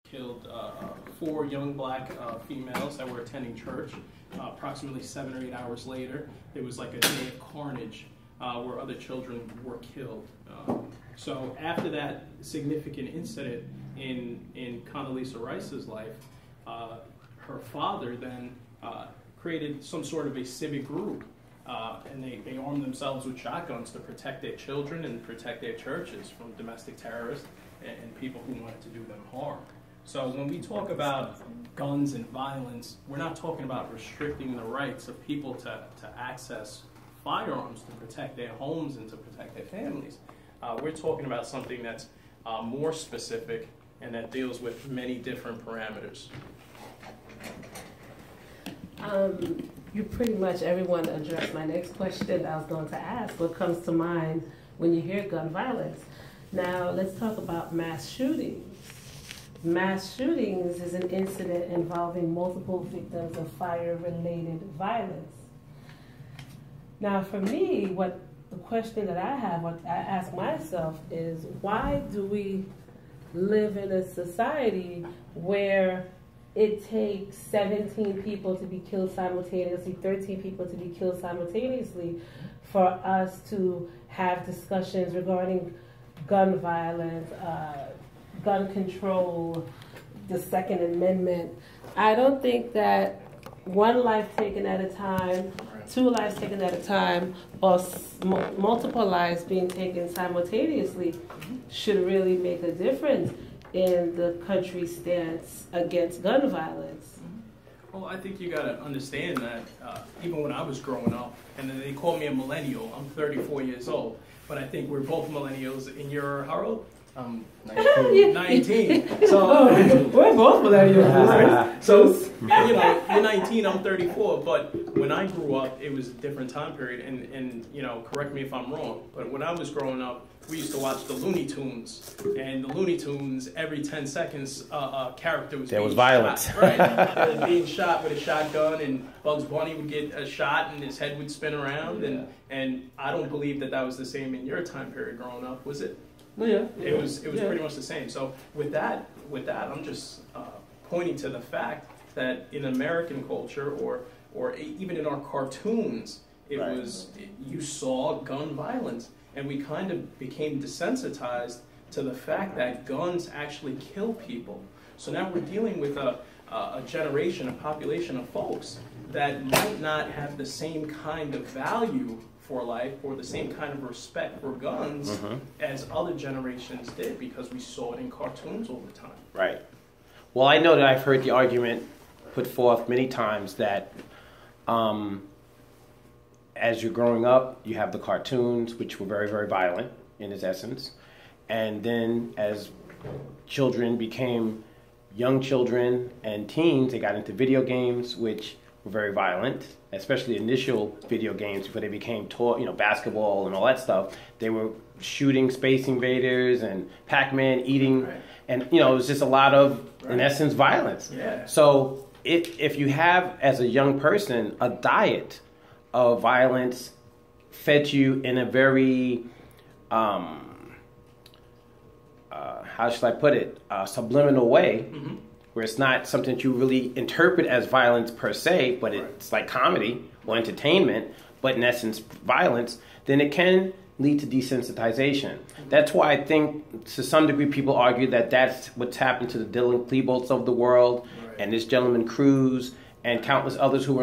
killed 4 young black females that were attending church. Approximately 7 or 8 hours later, there was like a day of carnage where other children were killed. So after that significant incident in Condoleezza Rice's life, her father then created some sort of a civic group, and they armed themselves with shotguns to protect their children and protect their churches from domestic terrorists and people who wanted to do them harm. So when we talk about guns and violence, we're not talking about restricting the rights of people to access firearms to protect their homes and to protect their families. We're talking about something that's more specific and that deals with many different parameters. You pretty much, everyone addressed my next question I was going to ask. What comes to mind when you hear gun violence? Now, let's talk about mass shootings. Mass shootings is an incident involving multiple victims of fire-related violence. Now, for me, the question that I have, what I ask myself is, why do we live in a society where it takes 17 people to be killed simultaneously, 13 people to be killed simultaneously, for us to have discussions regarding gun violence, gun control, the Second Amendment? I don't think that one life taken at a time, 2 lives taken at a time, or multiple lives being taken simultaneously should really make a difference in the country's stance against gun violence. Well, I think you got to understand that even when I was growing up, and then they call me a millennial, I'm 34 years old, but I think we're both millennials. In your, how old? 19. 19. So we're both millennials. Right? So, you know, you're 19, I'm 34, but when I grew up, it was a different time period, and you know, correct me if I'm wrong, but when I was growing up, we used to watch the Looney Tunes, and the Looney Tunes, every 10 seconds, a character was being violence. Shot, right? They were being shot with a shotgun, and Bugs Bunny would get a shot, and his head would spin around, and I don't believe that was the same in your time period growing up, was it? Yeah. It was pretty much the same. So with that, I'm just pointing to the fact that in American culture, or even in our cartoons, you saw gun violence. And we kind of became desensitized to the fact that guns actually kill people. So now we're dealing with a generation, a population of folks that might not have the same kind of value for life or the same kind of respect for guns as other generations did, because we saw it in cartoons all the time. Right. Well, I know that I've heard the argument put forth many times that as you're growing up, you have the cartoons, which were very, very violent in its essence. And then as children became young children and teens, they got into video games, which were very violent, especially initial video games before they became basketball and all that stuff. They were shooting Space Invaders and Pac-Man, eating, and it was just a lot of, in essence, violence. Yeah. So if you have, as a young person, a diet of violence fed you in a very, how should I put it, subliminal way, where it's not something that you really interpret as violence per se, but it's like comedy or entertainment, but in essence violence, then it can lead to desensitization. That's why I think to some degree people argue that that's what's happened to the Dylan Kleboldts of the world and this gentleman Cruz and countless others who were